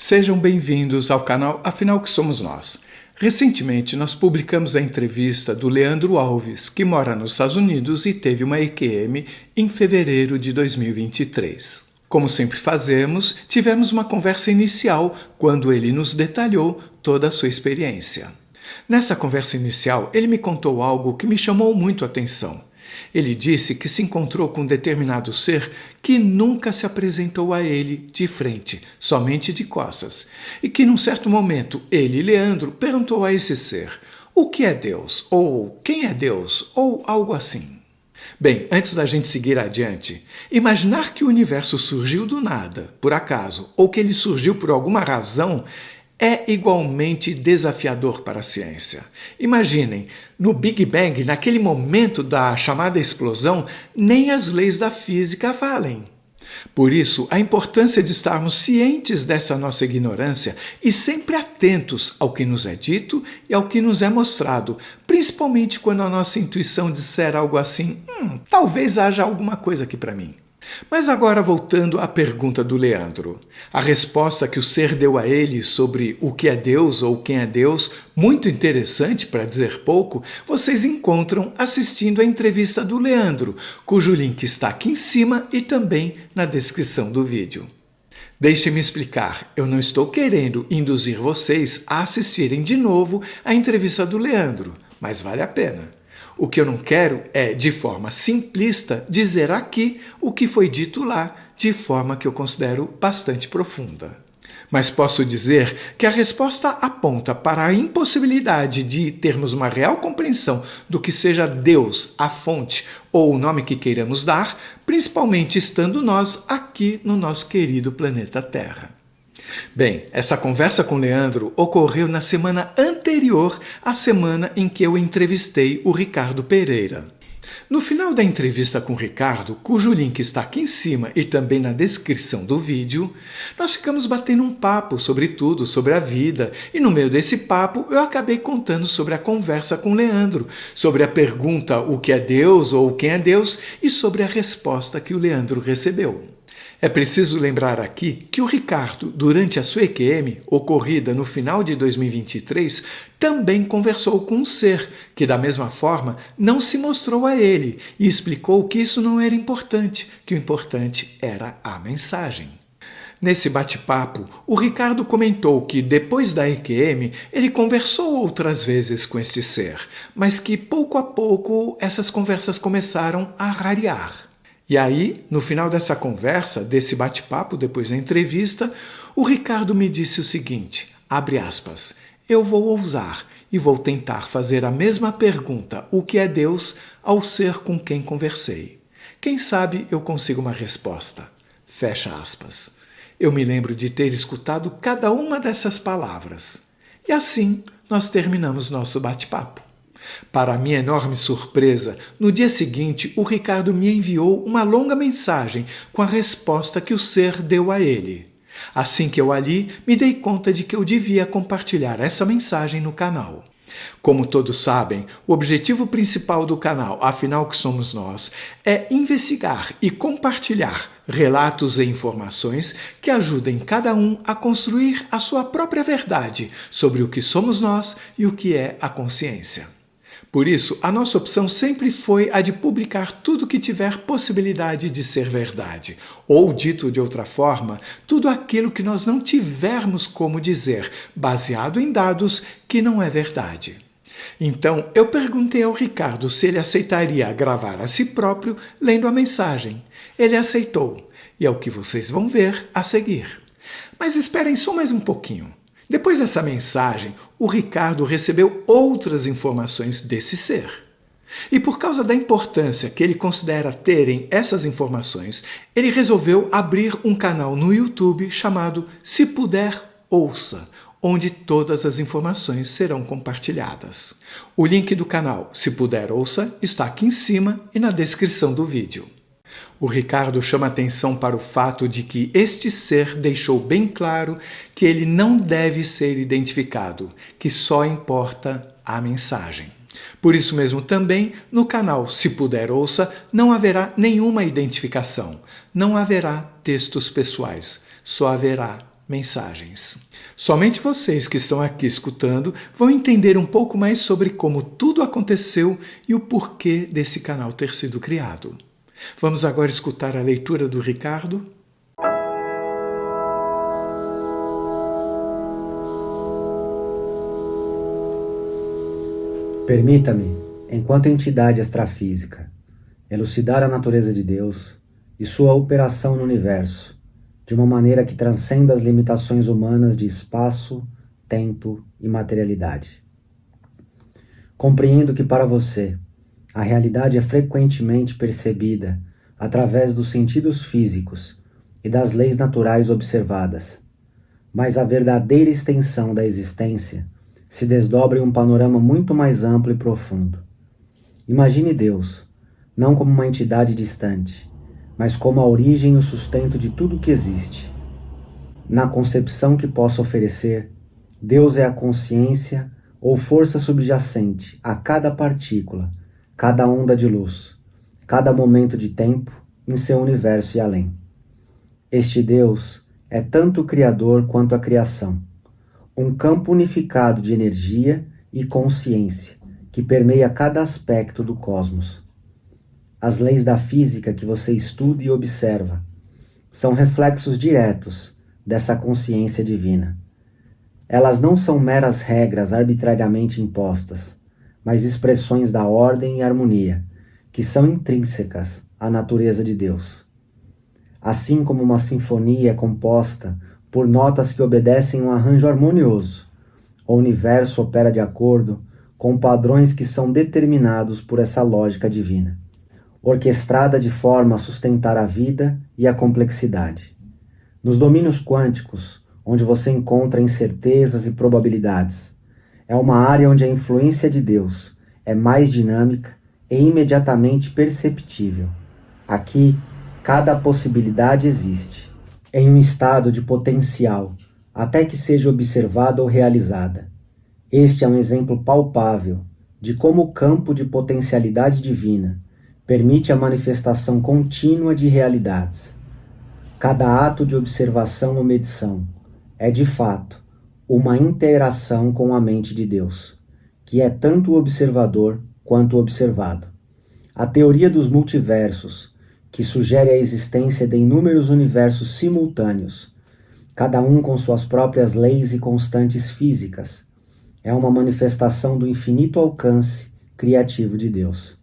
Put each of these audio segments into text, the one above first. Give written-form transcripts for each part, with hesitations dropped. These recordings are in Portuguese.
Sejam bem-vindos ao canal Afinal que Somos Nós. Recentemente, nós publicamos a entrevista do Leandro Alves, que mora nos Estados Unidos e teve uma EQM em fevereiro de 2023. Como sempre fazemos, tivemos uma conversa inicial quando ele nos detalhou toda a sua experiência. Nessa conversa inicial, ele me contou algo que me chamou muito a atenção. Ele disse que se encontrou com um determinado ser que nunca se apresentou a ele de frente, somente de costas, e que num certo momento ele, Leandro, perguntou a esse ser: o que é Deus? Ou quem é Deus? Ou algo assim. Bem, antes da gente seguir adiante, imaginar que o universo surgiu do nada, por acaso, ou que ele surgiu por alguma razão, é igualmente desafiador para a ciência. Imaginem, no Big Bang, naquele momento da chamada explosão, nem as leis da física valem. Por isso, a importância de estarmos cientes dessa nossa ignorância e sempre atentos ao que nos é dito e ao que nos é mostrado, principalmente quando a nossa intuição disser algo assim: talvez haja alguma coisa aqui para mim. Mas agora voltando à pergunta do Leandro. A resposta que o ser deu a ele sobre o que é Deus ou quem é Deus, muito interessante para dizer pouco, vocês encontram assistindo a entrevista do Leandro, cujo link está aqui em cima e também na descrição do vídeo. Deixe-me explicar, eu não estou querendo induzir vocês a assistirem de novo a entrevista do Leandro, mas vale a pena. O que eu não quero é, de forma simplista, dizer aqui o que foi dito lá, de forma que eu considero bastante profunda. Mas posso dizer que a resposta aponta para a impossibilidade de termos uma real compreensão do que seja Deus, a fonte, ou o nome que queiramos dar, principalmente estando nós aqui no nosso querido planeta Terra. Bem, essa conversa com Leandro ocorreu na semana anterior à semana em que eu entrevistei o Ricardo Pereira. No final da entrevista com o Ricardo, cujo link está aqui em cima e também na descrição do vídeo, nós ficamos batendo um papo sobre tudo, sobre a vida, e no meio desse papo eu acabei contando sobre a conversa com Leandro, sobre a pergunta o que é Deus ou quem é Deus e sobre a resposta que o Leandro recebeu. É preciso lembrar aqui que o Ricardo, durante a sua EQM, ocorrida no final de 2023, também conversou com um ser que, da mesma forma, não se mostrou a ele e explicou que isso não era importante, que o importante era a mensagem. Nesse bate-papo, o Ricardo comentou que, depois da EQM, ele conversou outras vezes com este ser, mas que, pouco a pouco, essas conversas começaram a rarear. E aí, no final dessa conversa, desse bate-papo, depois da entrevista, o Ricardo me disse o seguinte, abre aspas, eu vou ousar e vou tentar fazer a mesma pergunta, o que é Deus, ao ser com quem conversei. Quem sabe eu consigo uma resposta. Fecha aspas. Eu me lembro de ter escutado cada uma dessas palavras. E assim, nós terminamos nosso bate-papo. Para minha enorme surpresa, no dia seguinte, o Ricardo me enviou uma longa mensagem com a resposta que o ser deu a ele. Assim que eu a li, me dei conta de que eu devia compartilhar essa mensagem no canal. Como todos sabem, o objetivo principal do canal, afinal que somos nós, é investigar e compartilhar relatos e informações que ajudem cada um a construir a sua própria verdade sobre o que somos nós e o que é a consciência. Por isso, a nossa opção sempre foi a de publicar tudo que tiver possibilidade de ser verdade. Ou, dito de outra forma, tudo aquilo que nós não tivermos como dizer, baseado em dados que não é verdade. Então, eu perguntei ao Ricardo se ele aceitaria gravar a si próprio lendo a mensagem. Ele aceitou, e é o que vocês vão ver a seguir. Mas esperem só mais um pouquinho. Depois dessa mensagem, o Ricardo recebeu outras informações desse ser. E por causa da importância que ele considera terem essas informações, ele resolveu abrir um canal no YouTube chamado Se Puder, Ouça, onde todas as informações serão compartilhadas. O link do canal Se Puder, Ouça está aqui em cima e na descrição do vídeo. O Ricardo chama atenção para o fato de que este ser deixou bem claro que ele não deve ser identificado, que só importa a mensagem. Por isso mesmo também, no canal Se Puder Ouça, não haverá nenhuma identificação, não haverá textos pessoais, só haverá mensagens. Somente vocês que estão aqui escutando vão entender um pouco mais sobre como tudo aconteceu e o porquê desse canal ter sido criado. Vamos agora escutar a leitura do Ricardo. Permita-me, enquanto entidade extrafísica, elucidar a natureza de Deus e sua operação no universo, de uma maneira que transcenda as limitações humanas de espaço, tempo e materialidade. Compreendo que para você, a realidade é frequentemente percebida através dos sentidos físicos e das leis naturais observadas, mas a verdadeira extensão da existência se desdobra em um panorama muito mais amplo e profundo. Imagine Deus, não como uma entidade distante, mas como a origem e o sustento de tudo que existe. Na concepção que posso oferecer, Deus é a consciência ou força subjacente a cada partícula, cada onda de luz, cada momento de tempo em seu universo e além. Este Deus é tanto o Criador quanto a criação, um campo unificado de energia e consciência que permeia cada aspecto do cosmos. As leis da física que você estuda e observa são reflexos diretos dessa consciência divina. Elas não são meras regras arbitrariamente impostas, mas expressões da ordem e harmonia que são intrínsecas à natureza de Deus. Assim como uma sinfonia é composta por notas que obedecem um arranjo harmonioso, o universo opera de acordo com padrões que são determinados por essa lógica divina, orquestrada de forma a sustentar a vida e a complexidade. Nos domínios quânticos, onde você encontra incertezas e probabilidades, é uma área onde a influência de Deus é mais dinâmica e imediatamente perceptível. Aqui, cada possibilidade existe, em um estado de potencial, até que seja observada ou realizada. Este é um exemplo palpável de como o campo de potencialidade divina permite a manifestação contínua de realidades. Cada ato de observação ou medição é, de fato, uma interação com a mente de Deus, que é tanto o observador quanto o observado. A teoria dos multiversos, que sugere a existência de inúmeros universos simultâneos, cada um com suas próprias leis e constantes físicas, é uma manifestação do infinito alcance criativo de Deus.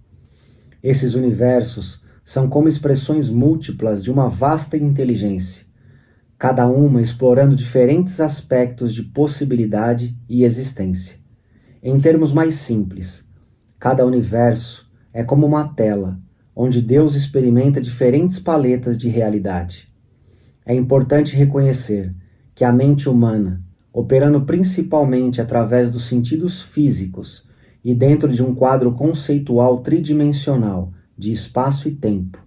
Esses universos são como expressões múltiplas de uma vasta inteligência, cada uma explorando diferentes aspectos de possibilidade e existência. Em termos mais simples, cada universo é como uma tela, onde Deus experimenta diferentes paletas de realidade. É importante reconhecer que a mente humana, operando principalmente através dos sentidos físicos e dentro de um quadro conceitual tridimensional de espaço e tempo,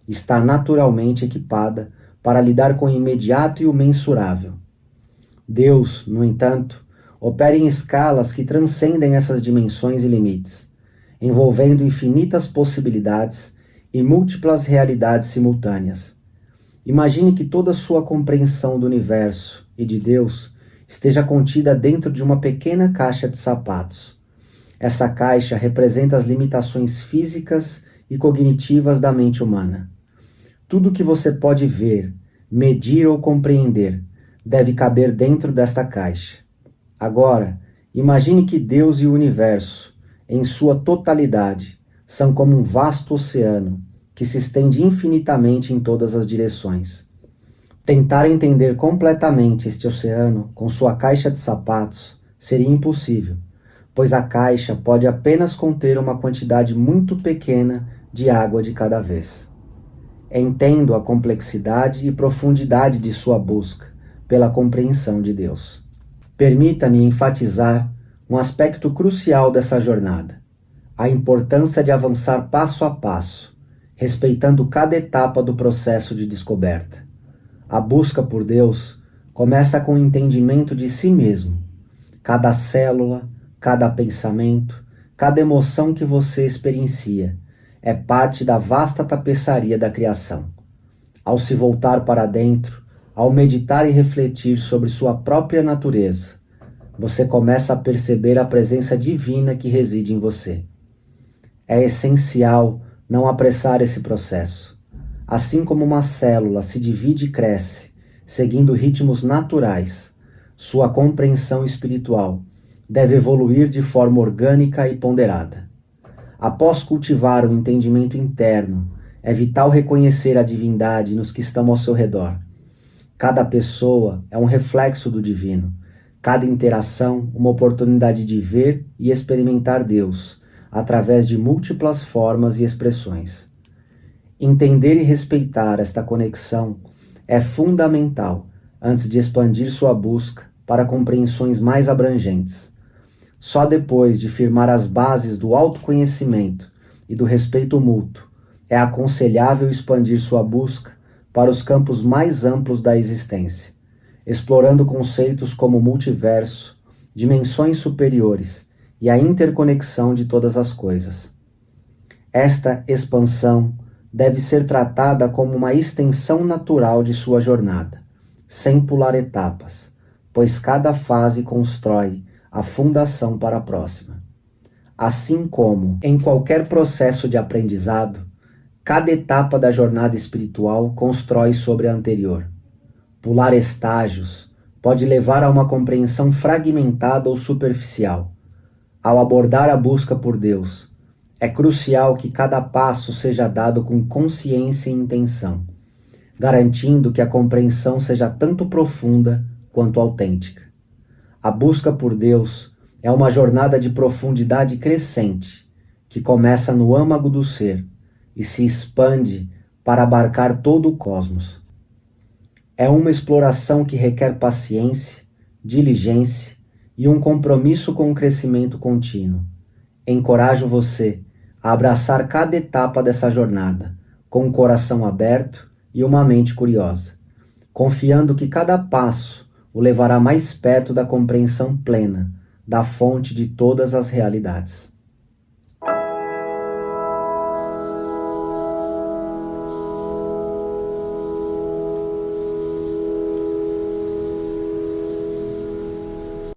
está naturalmente equipada para lidar com o imediato e o mensurável. Deus, no entanto, opera em escalas que transcendem essas dimensões e limites, envolvendo infinitas possibilidades e múltiplas realidades simultâneas. Imagine que toda sua compreensão do universo e de Deus esteja contida dentro de uma pequena caixa de sapatos. Essa caixa representa as limitações físicas e cognitivas da mente humana. Tudo que você pode ver, medir ou compreender deve caber dentro desta caixa. Agora, imagine que Deus e o universo, em sua totalidade, são como um vasto oceano que se estende infinitamente em todas as direções. Tentar entender completamente este oceano com sua caixa de sapatos seria impossível, pois a caixa pode apenas conter uma quantidade muito pequena de água de cada vez. Entendo a complexidade e profundidade de sua busca pela compreensão de Deus. Permita-me enfatizar um aspecto crucial dessa jornada: a importância de avançar passo a passo, respeitando cada etapa do processo de descoberta. A busca por Deus começa com o entendimento de si mesmo. Cada célula, cada pensamento, cada emoção que você experiencia é parte da vasta tapeçaria da criação. Ao se voltar para dentro, Ao meditar e refletir sobre sua própria natureza, você começa a perceber a presença divina que reside em você. É essencial não apressar esse processo. Assim como uma célula se divide e cresce, seguindo ritmos naturais, sua compreensão espiritual deve evoluir de forma orgânica e ponderada. Após cultivar o entendimento interno, é vital reconhecer a divindade nos que estão ao seu redor. Cada pessoa é um reflexo do divino. Cada interação, uma oportunidade de ver e experimentar Deus, através de múltiplas formas e expressões. Entender e respeitar esta conexão é fundamental antes de expandir sua busca para compreensões mais abrangentes. Só depois de firmar as bases do autoconhecimento e do respeito mútuo, é aconselhável expandir sua busca para os campos mais amplos da existência, explorando conceitos como multiverso, dimensões superiores e a interconexão de todas as coisas. Esta expansão deve ser tratada como uma extensão natural de sua jornada, sem pular etapas, pois cada fase constrói a fundação para a próxima. Assim como em qualquer processo de aprendizado, cada etapa da jornada espiritual constrói sobre a anterior. Pular estágios pode levar a uma compreensão fragmentada ou superficial. Ao abordar a busca por Deus, é crucial que cada passo seja dado com consciência e intenção, garantindo que a compreensão seja tanto profunda quanto autêntica. A busca por Deus é uma jornada de profundidade crescente, que começa no âmago do ser e se expande para abarcar todo o cosmos. É uma exploração que requer paciência, diligência e um compromisso com o crescimento contínuo. Encorajo você a abraçar cada etapa dessa jornada, com um coração aberto e uma mente curiosa, confiando que cada passo o levará mais perto da compreensão plena da fonte de todas as realidades.